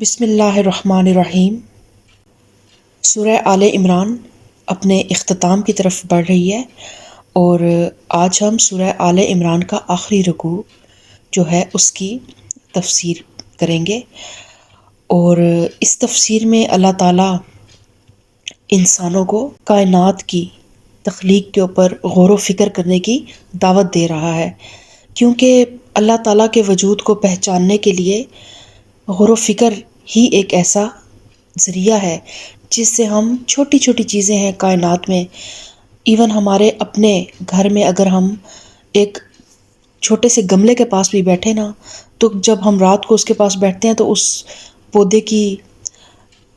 بسم اللہ الرحمن الرحیم۔ سورہ آل عمران اپنے اختتام کی طرف بڑھ رہی ہے اور آج ہم سورہ آل عمران کا آخری رکوع جو ہے اس کی تفسیر کریں گے، اور اس تفسیر میں اللہ تعالیٰ انسانوں کو کائنات کی تخلیق کے اوپر غور و فکر کرنے کی دعوت دے رہا ہے، کیونکہ اللہ تعالیٰ کے وجود کو پہچاننے کے لیے غور و فکر ہی ایک ایسا ذریعہ ہے جس سے ہم چھوٹی چھوٹی چیزیں ہیں کائنات میں، ایون ہمارے اپنے گھر میں اگر ہم ایک چھوٹے سے گملے کے پاس بھی بیٹھے نا، تو جب ہم رات کو اس کے پاس بیٹھتے ہیں تو اس پودے کی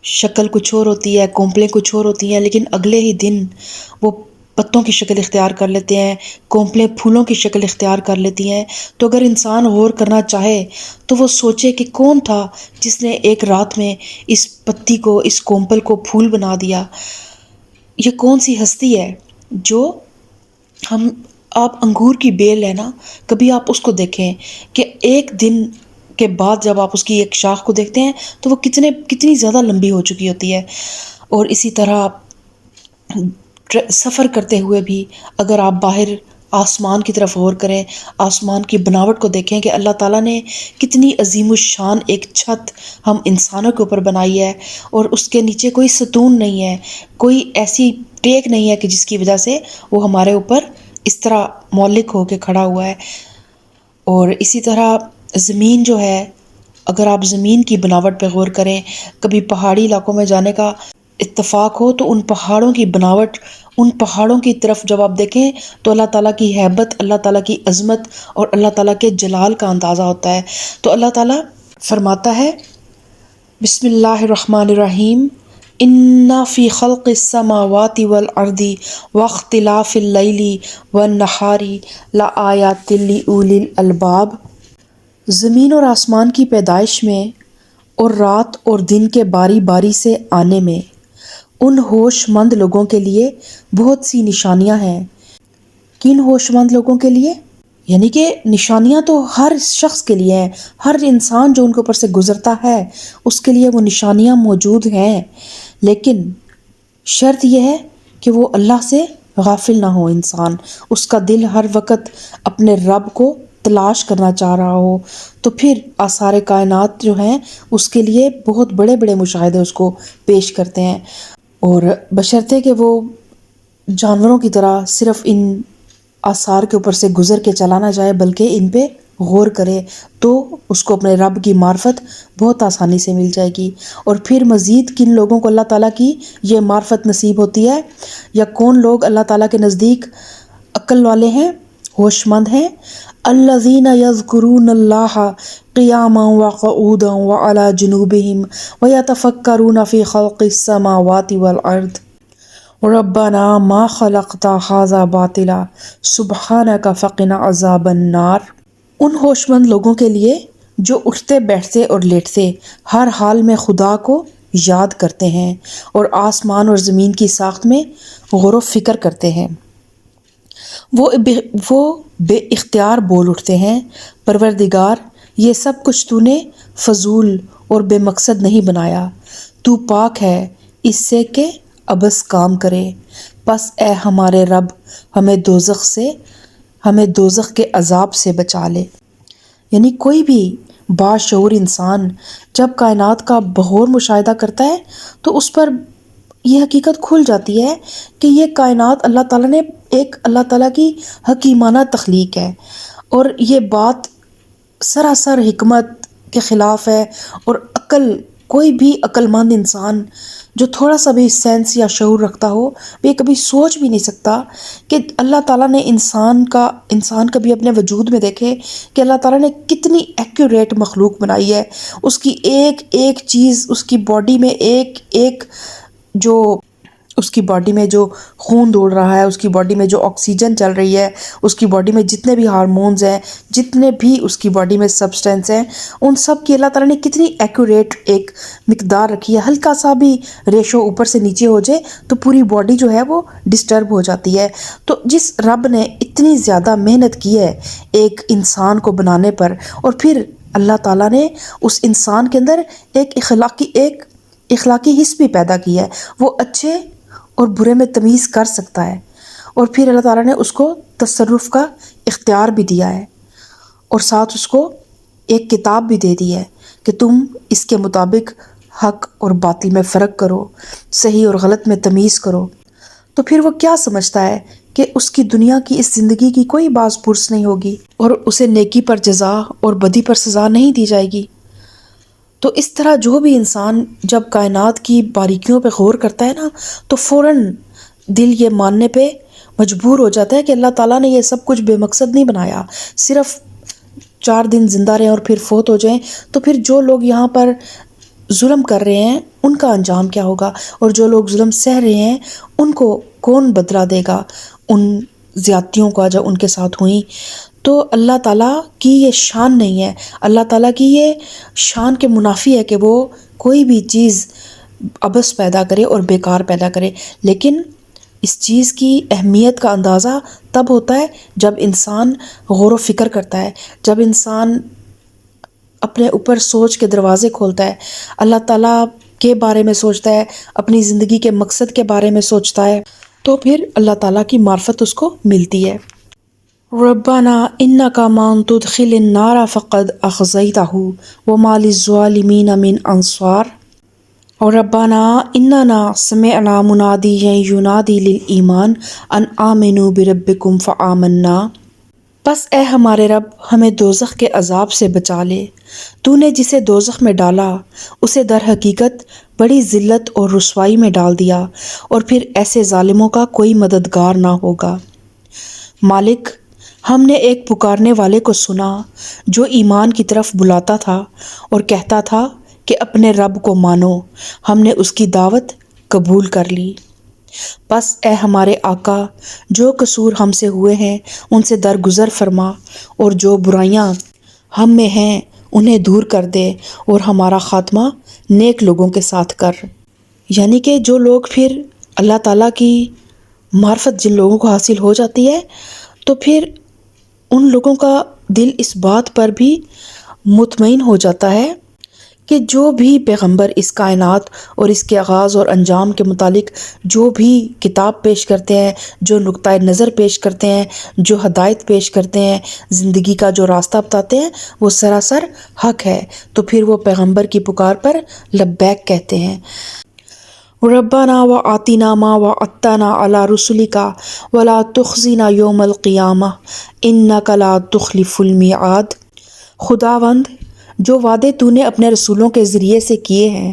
شکل کچھ اور ہوتی ہے، کونپلیں کچھ اور ہوتی ہیں، لیکن اگلے ہی دن وہ پتوں کی شکل اختیار کر لیتے ہیں، کونپلیں پھولوں کی شکل اختیار کر لیتی ہیں۔ تو اگر انسان غور کرنا چاہے تو وہ سوچے کہ کون تھا جس نے ایک رات میں اس پتی کو، اس کونپل کو پھول بنا دیا؟ یہ کون سی ہستی ہے جو آپ انگور کی بیل ہے نا، کبھی آپ اس کو دیکھیں کہ ایک دن کے بعد جب آپ اس کی ایک شاخ کو دیکھتے ہیں تو وہ کتنی زیادہ لمبی ہو چکی ہوتی ہے۔ اور اسی طرح سفر کرتے ہوئے بھی اگر آپ باہر آسمان کی طرف غور کریں، آسمان کی بناوٹ کو دیکھیں کہ اللہ تعالیٰ نے کتنی عظیم الشان ایک چھت ہم انسانوں کے اوپر بنائی ہے، اور اس کے نیچے کوئی ستون نہیں ہے، کوئی ایسی ٹیک نہیں ہے کہ جس کی وجہ سے وہ ہمارے اوپر اس طرح معلق ہو کے کھڑا ہوا ہے۔ اور اسی طرح زمین جو ہے، اگر آپ زمین کی بناوٹ پہ غور کریں، کبھی پہاڑی علاقوں میں جانے کا اتفاق ہو تو ان پہاڑوں کی بناوٹ، ان پہاڑوں کی طرف جب آپ دیکھیں تو اللہ تعالیٰ کی ہیبت، اللہ تعالیٰ کی عظمت اور اللہ تعالیٰ کے جلال کا اندازہ ہوتا ہے۔ تو اللہ تعالیٰ فرماتا ہے بسم اللہ الرحمن الرحیم، اِنَّ فِي خَلْقِ السَّمَاوَاتِ وَالْأَرْضِ وَاخْتِلَافِ اللَّيْلِ وَالنَّهَارِ لَآیَاتٍ لِأُولِي الْأَلْبَابِ۔ زمین اور آسمان کی پیدائش میں اور رات اور دن کے باری باری سے آنے میں ان ہوش مند لوگوں کے لیے بہت سی نشانیاں ہیں۔ کن ہوش مند لوگوں کے لیے؟ یعنی کہ نشانیاں تو ہر شخص کے لیے ہیں، ہر انسان جو ان کے اوپر سے گزرتا ہے اس کے لیے وہ نشانیاں موجود ہیں، لیکن شرط یہ ہے کہ وہ اللہ سے غافل نہ ہو انسان، اس کا دل ہر وقت اپنے رب کو تلاش کرنا چاہ رہا ہو، تو پھر آثار کائنات جو ہیں اس کے لیے بہت بڑے بڑے مشاہدے اس کو پیش کرتے ہیں، اور بشرطے کہ وہ جانوروں کی طرح صرف ان آثار کے اوپر سے گزر کے چلا نہ جائے بلکہ ان پہ غور کرے، تو اس کو اپنے رب کی معرفت بہت آسانی سے مل جائے گی۔ اور پھر مزید کن لوگوں کو اللہ تعالیٰ کی یہ معرفت نصیب ہوتی ہے، یا کون لوگ اللہ تعالیٰ کے نزدیک عقل والے ہیں، ہوش مند ہیں؟ الذین یذکرون اللہ قیاما وقعودا وعلی جنوبہم ویتفکرون فی خلق السماوات والارض ربنا ما خلقت ھذا باطلا سبحانک فقنا عذاب النار۔ ان ہوش مند لوگوں کے لیے جو اٹھتے بیٹھتے اور لیٹتے ہر حال میں خدا کو یاد کرتے ہیں اور آسمان اور زمین کی ساخت میں غور و فکر کرتے ہیں، وہ بے اختیار بول اٹھتے ہیں، پروردگار یہ سب کچھ تو نے فضول اور بے مقصد نہیں بنایا، تو پاک ہے اس سے کہ عبث کام کرے، پس اے ہمارے رب ہمیں دوزخ کے عذاب سے بچا لے۔ یعنی کوئی بھی باشعور انسان جب کائنات کا بغور مشاہدہ کرتا ہے تو اس پر یہ حقیقت کھل جاتی ہے کہ یہ کائنات اللہ تعالیٰ نے ایک اللہ تعالیٰ کی حکیمانہ تخلیق ہے، اور یہ بات سراسر حکمت کے خلاف ہے، اور کوئی بھی عقل مند انسان جو تھوڑا سا بھی سینس یا شعور رکھتا ہو وہ کبھی سوچ بھی نہیں سکتا کہ اللہ تعالیٰ نے انسان کبھی اپنے وجود میں دیکھے کہ اللہ تعالیٰ نے کتنی ایکوریٹ مخلوق بنائی ہے، اس کی ایک ایک چیز، اس کی باڈی میں اس کی باڈی میں جو خون دوڑ رہا ہے، اس کی باڈی میں جو آکسیجن چل رہی ہے، اس کی باڈی میں جتنے بھی ہارمونز ہیں، جتنے بھی اس کی باڈی میں سبسٹینس ہیں، ان سب کی اللہ تعالیٰ نے کتنی ایکوریٹ ایک مقدار رکھی ہے۔ ہلکا سا بھی ریشو اوپر سے نیچے ہو جائے تو پوری باڈی جو ہے وہ ڈسٹرب ہو جاتی ہے۔ تو جس رب نے اتنی زیادہ محنت کی ہے ایک انسان کو بنانے پر، اور پھر اللہ تعالیٰ نے اس انسان کے اندر ایک اخلاقی حص بھی پیدا کیا ہے، وہ اچھے اور برے میں تمیز کر سکتا ہے، اور پھر اللہ تعالیٰ نے اس کو تصرف کا اختیار بھی دیا ہے، اور ساتھ اس کو ایک کتاب بھی دے دی ہے کہ تم اس کے مطابق حق اور باطل میں فرق کرو، صحیح اور غلط میں تمیز کرو۔ تو پھر وہ کیا سمجھتا ہے کہ اس کی دنیا کی اس زندگی کی کوئی باز پرس نہیں ہوگی اور اسے نیکی پر جزا اور بدی پر سزا نہیں دی جائے گی۔ تو اس طرح جو بھی انسان جب کائنات کی باریکیوں پہ غور کرتا ہے نا، تو فوراً دل یہ ماننے پہ مجبور ہو جاتا ہے کہ اللہ تعالیٰ نے یہ سب کچھ بے مقصد نہیں بنایا، صرف 4 دن زندہ رہیں اور پھر فوت ہو جائیں، تو پھر جو لوگ یہاں پر ظلم کر رہے ہیں ان کا انجام کیا ہوگا، اور جو لوگ ظلم سہ رہے ہیں ان کو کون بدلہ دے گا ان زیادتیوں کا جو ان کے ساتھ ہوئیں۔ تو اللہ تعالیٰ کی یہ شان نہیں ہے، اللہ تعالیٰ کی یہ شان کے منافی ہے کہ وہ کوئی بھی چیز عبث پیدا کرے اور بیکار پیدا کرے، لیکن اس چیز کی اہمیت کا اندازہ تب ہوتا ہے جب انسان غور و فکر کرتا ہے، جب انسان اپنے اوپر سوچ کے دروازے کھولتا ہے، اللہ تعالیٰ کے بارے میں سوچتا ہے، اپنی زندگی کے مقصد کے بارے میں سوچتا ہے، تو پھر اللہ تعالیٰ کی معرفت اس کو ملتی ہے۔ ربنا انک من تدخل النار فقد اخزیتہ وما للظالمین من انصار، اور ربنا اننا سمعنا منادیا ینادی للایمان ان آمنوا بربکم فآمنا، پس اے ہمارے رب ہمیں دوزخ کے عذاب سے بچا لے، تو نے جسے دوزخ میں ڈالا اسے در حقیقت بڑی ذلت اور رسوائی میں ڈال دیا، اور پھر ایسے ظالموں کا کوئی مددگار نہ ہوگا۔ مالک، ہم نے ایک پکارنے والے کو سنا جو ایمان کی طرف بلاتا تھا اور کہتا تھا کہ اپنے رب کو مانو، ہم نے اس کی دعوت قبول کر لی۔ بس اے ہمارے آقا، جو قصور ہم سے ہوئے ہیں ان سے درگزر فرما، اور جو برائیاں ہم میں ہیں انہیں دور کر دے، اور ہمارا خاتمہ نیک لوگوں کے ساتھ کر۔ یعنی کہ جو لوگ پھر اللہ تعالیٰ کی معرفت جن لوگوں کو حاصل ہو جاتی ہے، تو پھر ان لوگوں کا دل اس بات پر بھی مطمئن ہو جاتا ہے کہ جو بھی پیغمبر اس کائنات اور اس کے آغاز اور انجام کے متعلق جو بھی کتاب پیش کرتے ہیں، جو نقطۂ نظر پیش کرتے ہیں، جو ہدایت پیش کرتے ہیں، زندگی کا جو راستہ بتاتے ہیں، وہ سراسر حق ہے۔ تو پھر وہ پیغمبر کی پکار پر لبیک کہتے ہیں۔ ربنا وآتنا ما وعدتنا علی رسلک ولا تخزنا یوم القیامہ انک لا تخلف المیعاد، خداوند جو وعدے تو نے اپنے رسولوں کے ذریعے سے کیے ہیں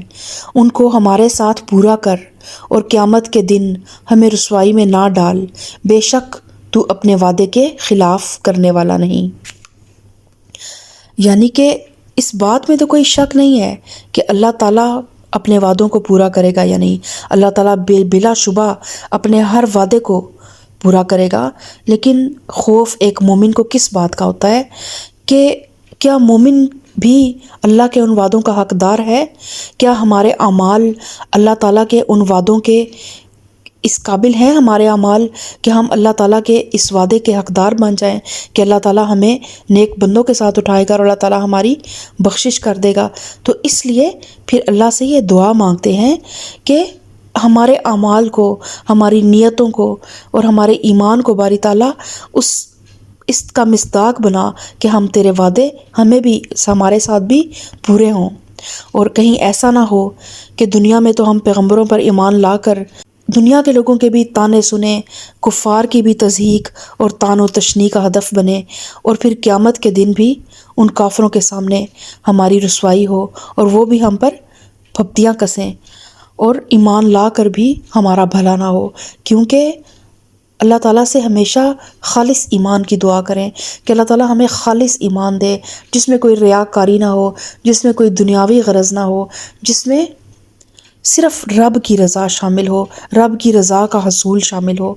ان کو ہمارے ساتھ پورا کر، اور قیامت کے دن ہمیں رسوائی میں نہ ڈال، بے شک تو اپنے وعدے کے خلاف کرنے والا نہیں۔ یعنی کہ اس بات میں تو کوئی شک نہیں ہے کہ اللہ تعالیٰ اپنے وعدوں کو پورا کرے گا یا نہیں، اللہ تعالیٰ بلا شبہ اپنے ہر وعدے کو پورا کرے گا، لیکن خوف ایک مومن کو کس بات کا ہوتا ہے کہ کیا مومن بھی اللہ کے ان وعدوں کا حقدار ہے؟ کیا ہمارے اعمال اللہ تعالیٰ کے ان وعدوں کے اس قابل ہیں، ہمارے اعمال کہ ہم اللہ تعالیٰ کے اس وعدے کے حقدار بن جائیں کہ اللہ تعالیٰ ہمیں نیک بندوں کے ساتھ اٹھائے گا اور اللہ تعالیٰ ہماری بخشش کر دے گا؟ تو اس لیے پھر اللہ سے یہ دعا مانگتے ہیں کہ ہمارے اعمال کو، ہماری نیتوں کو اور ہمارے ایمان کو باری تعالیٰ اس کا مصداق بنا کہ ہم تیرے وعدے ہمیں بھی ہمارے ساتھ بھی پورے ہوں، اور کہیں ایسا نہ ہو کہ دنیا میں تو ہم پیغمبروں پر ایمان لا کر دنیا کے لوگوں کے بھی طعنے سنیں، کفار کی بھی تضحیک اور طعن و تشنیع کا ہدف بنے، اور پھر قیامت کے دن بھی ان کافروں کے سامنے ہماری رسوائی ہو اور وہ بھی ہم پر پھپتیاں کسیں، اور ایمان لا کر بھی ہمارا بھلا نہ ہو۔ کیونکہ اللہ تعالیٰ سے ہمیشہ خالص ایمان کی دعا کریں کہ اللہ تعالیٰ ہمیں خالص ایمان دے، جس میں کوئی ریاکاری نہ ہو، جس میں کوئی دنیاوی غرض نہ ہو، جس میں صرف رب کی رضا شامل ہو، رب کی رضا کا حصول شامل ہو۔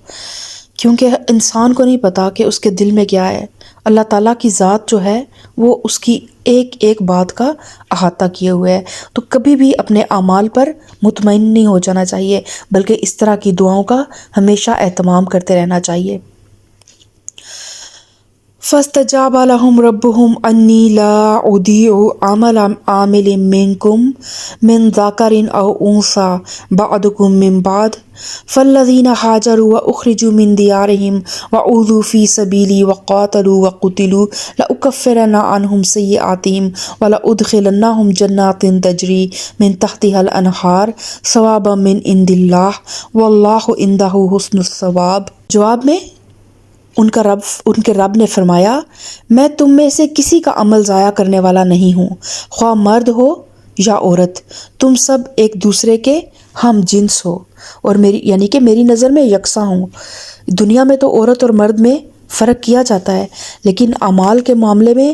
کیونکہ انسان کو نہیں پتا کہ اس کے دل میں کیا ہے، اللہ تعالیٰ کی ذات جو ہے وہ اس کی ایک ایک بات کا احاطہ کیے ہوئے ہے۔ تو کبھی بھی اپنے اعمال پر مطمئن نہیں ہو جانا چاہیے، بلکہ اس طرح کی دعاؤں کا ہمیشہ اہتمام کرتے رہنا چاہیے۔ فاستجاب لهم ربهم انی لا اضیع عمل عامل منکم من ذکر او انثی بعضکم من بعض فالذین ہاجروا واخرجوا من دیارهم واوذوا فی سبیلی وقاتلوا وقتلوا لأکفرن عنهم سیئاتهم ولأدخلنهم جنات تجری من تحتها الانہار ثوابا من عند اللہ واللہ عندہ حسن الثواب۔ جواب میں ان کے رب نے فرمایا، میں تم میں سے کسی کا عمل ضائع کرنے والا نہیں ہوں، خواہ مرد ہو یا عورت، تم سب ایک دوسرے کے ہم جنس ہو اور یعنی کہ میری نظر میں یکساں ہوں۔ دنیا میں تو عورت اور مرد میں فرق کیا جاتا ہے، لیکن اعمال کے معاملے میں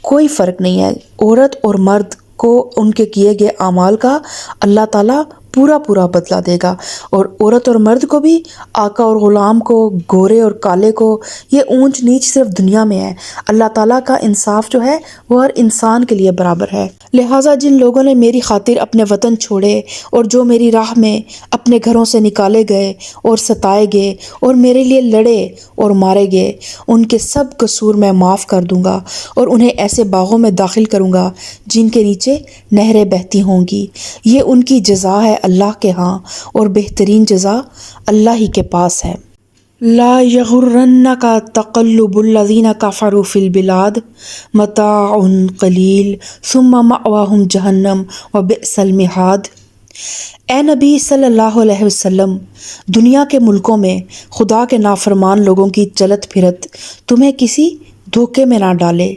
کوئی فرق نہیں ہے۔ عورت اور مرد کو ان کے کیے گئے اعمال کا اللہ تعالیٰ پورا بدلہ دے گا، اور عورت اور مرد کو بھی، آقا اور غلام کو، گورے اور کالے کو، یہ اونچ نیچ صرف دنیا میں ہے۔ اللہ تعالیٰ کا انصاف جو ہے وہ ہر انسان کے لیے برابر ہے۔ لہٰذا جن لوگوں نے میری خاطر اپنے وطن چھوڑے اور جو میری راہ میں اپنے گھروں سے نکالے گئے اور ستائے گئے اور میرے لیے لڑے اور مارے گئے، ان کے سب قصور میں معاف کر دوں گا اور انہیں ایسے باغوں میں داخل کروں گا جن کے نیچے نہریں بہتی ہوں گی۔ یہ ان کی جزا ہے اللہ کے ہاں، اور بہترین جزا اللہ ہی کے پاس ہے۔ لا یغرنک تقلب الذین کفروا فی البلاد متاع قلیل ثم مأواہم جہنم وبئس المہاد۔ اے نبی صلی اللہ علیہ وسلم، دنیا کے ملکوں میں خدا کے نافرمان لوگوں کی چلت پھرت تمہیں کسی دھوکے میں نہ ڈالے۔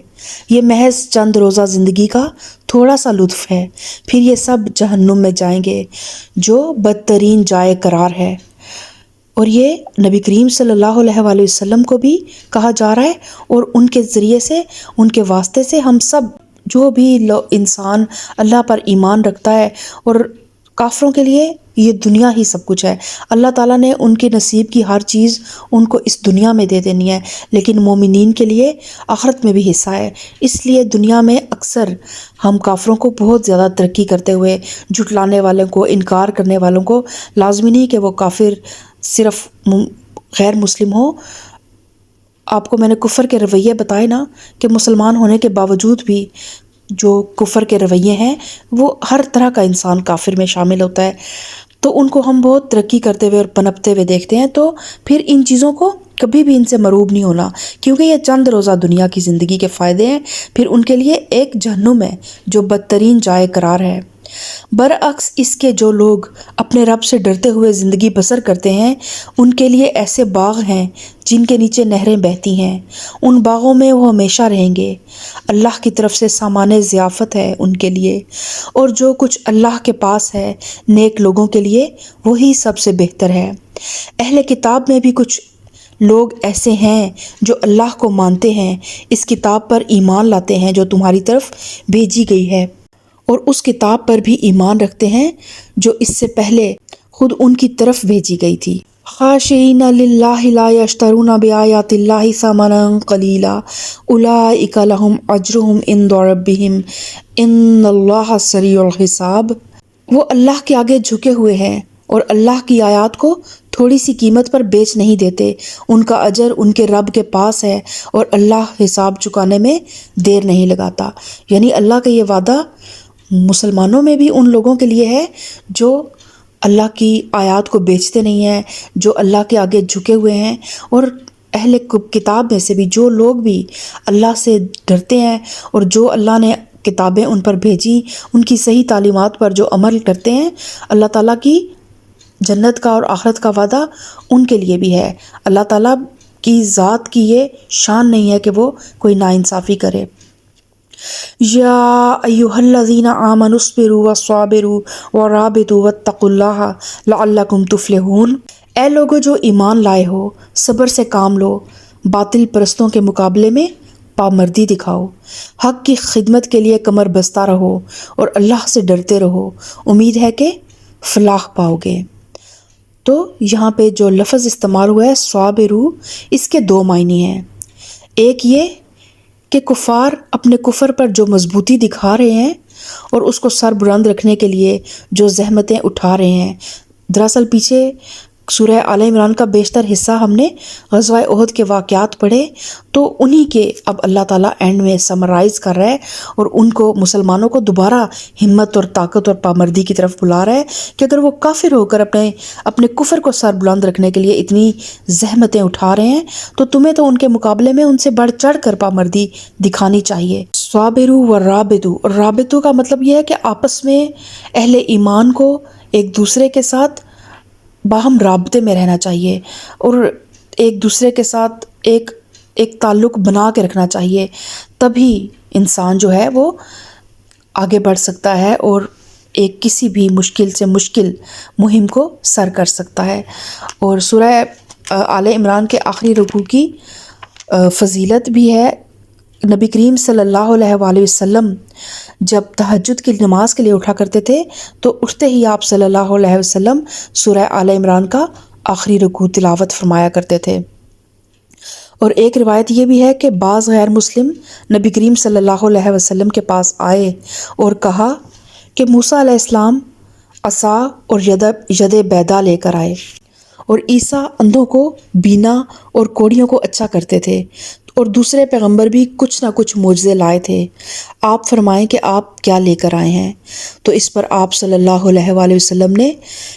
یہ محض چند روزہ زندگی کا تھوڑا سا لطف ہے، پھر یہ سب جہنم میں جائیں گے جو بدترین جائے قرار ہے۔ اور یہ نبی کریم صلی اللہ علیہ وآلہ وسلم کو بھی کہا جا رہا ہے، اور ان کے ذریعے سے، ان کے واسطے سے ہم سب جو بھی انسان اللہ پر ایمان رکھتا ہے، اور کافروں کے لیے یہ دنیا ہی سب کچھ ہے۔ اللہ تعالیٰ نے ان کے نصیب کی ہر چیز ان کو اس دنیا میں دے دینی ہے، لیکن مومنین کے لیے آخرت میں بھی حصہ ہے۔ اس لیے دنیا میں اکثر ہم کافروں کو بہت زیادہ ترقی کرتے ہوئے، جھٹلانے والوں کو، انکار کرنے والوں کو، لازمی نہیں کہ وہ کافر صرف غیر مسلم ہو۔ آپ کو میں نے کفر کے رویے بتائے نا، کہ مسلمان ہونے کے باوجود بھی جو کفر کے رویے ہیں وہ ہر طرح کا انسان کافر میں شامل ہوتا ہے، تو ان کو ہم بہت ترقی کرتے ہوئے اور پنپتے ہوئے دیکھتے ہیں۔ تو پھر ان چیزوں کو کبھی بھی ان سے مروب نہیں ہونا، کیونکہ یہ چند روزہ دنیا کی زندگی کے فائدے ہیں، پھر ان کے لیے ایک جہنم ہے جو بدترین جائے قرار ہے۔ برعکس اس کے جو لوگ اپنے رب سے ڈرتے ہوئے زندگی بسر کرتے ہیں، ان کے لیے ایسے باغ ہیں جن کے نیچے نہریں بہتی ہیں، ان باغوں میں وہ ہمیشہ رہیں گے۔ اللہ کی طرف سے سامان ضیافت ہے ان کے لیے، اور جو کچھ اللہ کے پاس ہے نیک لوگوں کے لیے وہی سب سے بہتر ہے۔ اہل کتاب میں بھی کچھ لوگ ایسے ہیں جو اللہ کو مانتے ہیں، اس کتاب پر ایمان لاتے ہیں جو تمہاری طرف بھیجی گئی ہے، اور اس کتاب پر بھی ایمان رکھتے ہیں جو اس سے پہلے خود ان کی طرف بھیجی گئی تھی۔ خاشعین للہ لا یشترون بآیات اللہ ثمنا قلیلا اولئک لہم اجرہم عند ربہم ان اللہ سریع الحساب۔ وہ اللہ کے آگے جھکے ہوئے ہیں اور اللہ کی آیات کو تھوڑی سی قیمت پر بیچ نہیں دیتے، ان کا اجر ان کے رب کے پاس ہے، اور اللہ حساب چکانے میں دیر نہیں لگاتا۔ یعنی اللہ کا یہ وعدہ مسلمانوں میں بھی ان لوگوں کے لیے ہے جو اللہ کی آیات کو بیچتے نہیں ہیں، جو اللہ کے آگے جھکے ہوئے ہیں، اور اہل کتاب میں سے بھی جو لوگ بھی اللہ سے ڈرتے ہیں اور جو اللہ نے کتابیں ان پر بھیجی، ان کی صحیح تعلیمات پر جو عمل کرتے ہیں، اللہ تعالیٰ کی جنت کا اور آخرت کا وعدہ ان کے لیے بھی ہے۔ اللہ تعالیٰ کی ذات کی یہ شان نہیں ہے کہ وہ کوئی ناانصافی کرے۔ یا ایھا الذین آمنوا اصبروا وصابروا ورابطوا واتقوا اللہ لعلکم تفلحون۔ اے لوگو جو ایمان لائے ہو، صبر سے کام لو، باطل پرستوں کے مقابلے میں پامردی دکھاؤ، حق کی خدمت کے لیے کمر بستہ رہو اور اللہ سے ڈرتے رہو، امید ہے کہ فلاح پاؤ گے۔ تو یہاں پہ جو لفظ استعمال ہوا ہے صابرو، اس کے دو معنی ہیں۔ ایک یہ کہ کفار اپنے کفر پر جو مضبوطی دکھا رہے ہیں اور اس کو سر بلند رکھنے کے لیے جو زحمتیں اٹھا رہے ہیں، دراصل پیچھے سورہ آل عمران کا بیشتر حصہ ہم نے غزوہ احد کے واقعات پڑھے، تو انہی کے اب اللہ تعالیٰ اینڈ میں سمرائز کر رہا ہے اور ان کو مسلمانوں کو دوبارہ ہمت اور طاقت اور پامردی کی طرف بلا رہا ہے کہ اگر وہ کافر ہو کر اپنے کفر کو سر بلند رکھنے کے لیے اتنی زحمتیں اٹھا رہے ہیں تو تمہیں تو ان کے مقابلے میں ان سے بڑھ چڑھ کر پامردی دکھانی چاہیے۔ صابرو و رابطو، رابطو کا مطلب یہ ہے کہ آپس میں اہل ایمان کو ایک دوسرے کے ساتھ باہم رابطے میں رہنا چاہیے اور ایک دوسرے کے ساتھ ایک تعلق بنا کے رکھنا چاہیے، تبھی انسان جو ہے وہ آگے بڑھ سکتا ہے اور ایک کسی بھی مشکل سے مشکل مہم کو سر کر سکتا ہے۔ اور سورہ آل عمران کے آخری رکوع کی فضیلت بھی ہے۔ نبی کریم صلی اللہ علیہ وآلہ وسلم جب تہجد کی نماز کے لیے اٹھا کرتے تھے تو اٹھتے ہی آپ صلی اللہ علیہ وسلم سورہ آل عمران کا آخری رکوع تلاوت فرمایا کرتے تھے۔ اور ایک روایت یہ بھی ہے کہ بعض غیر مسلم نبی کریم صلی اللہ علیہ وسلم کے پاس آئے اور کہا کہ موسیٰ علیہ السلام عصا اور ید بیضا لے کر آئے، اور عیسیٰ اندھوں کو بینا اور کوڑیوں کو اچھا کرتے تھے، اور دوسرے پیغمبر بھی کچھ نہ کچھ معجزے لائے تھے، آپ فرمائیں کہ آپ کیا لے کر آئے ہیں؟ تو اس پر آپ صلی اللہ علیہ وآلہ وسلم نے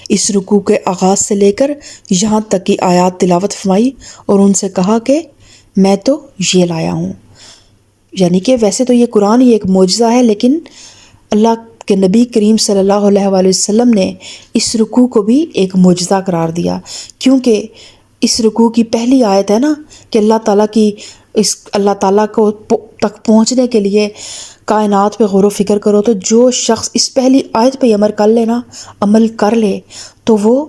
اس رکوع کے آغاز سے لے کر یہاں تک کی آیات تلاوت فرمائی اور ان سے کہا کہ میں تو یہ لایا ہوں۔ یعنی کہ ویسے تو یہ قرآن ہی ایک معجزہ ہے، لیکن اللہ کہ نبی کریم صلی اللہ علیہ وآلہ وسلم نے اس رکوع کو بھی ایک معجزہ قرار دیا، کیونکہ اس رکوع کی پہلی آیت ہے نا کہ اللہ تعالیٰ کو تک پہنچنے کے لیے کائنات پہ غور و فکر کرو، تو جو شخص اس پہلی آیت پہ عمل کر لے تو وہ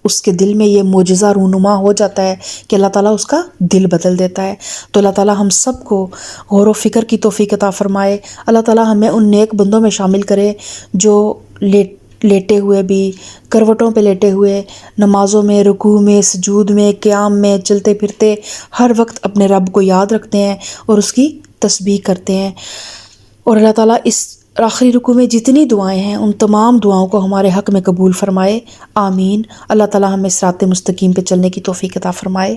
اس کے دل میں یہ معجزہ رونما ہو جاتا ہے کہ اللہ تعالیٰ اس کا دل بدل دیتا ہے۔ تو اللہ تعالیٰ ہم سب کو غور و فکر کی توفیق عطا فرمائے، اللہ تعالیٰ ہمیں ان نیک بندوں میں شامل کرے جو لیٹے ہوئے بھی، کروٹوں پہ لیٹے ہوئے، نمازوں میں، رکوع میں، سجود میں، قیام میں، چلتے پھرتے ہر وقت اپنے رب کو یاد رکھتے ہیں اور اس کی تسبیح کرتے ہیں۔ اور اللہ تعالیٰ اس آخری رکوع میں جتنی دعائیں ہیں ان تمام دعاؤں کو ہمارے حق میں قبول فرمائے، آمین۔ اللہ تعالیٰ ہمیں صراط مستقیم پہ چلنے کی توفیق عطا فرمائے۔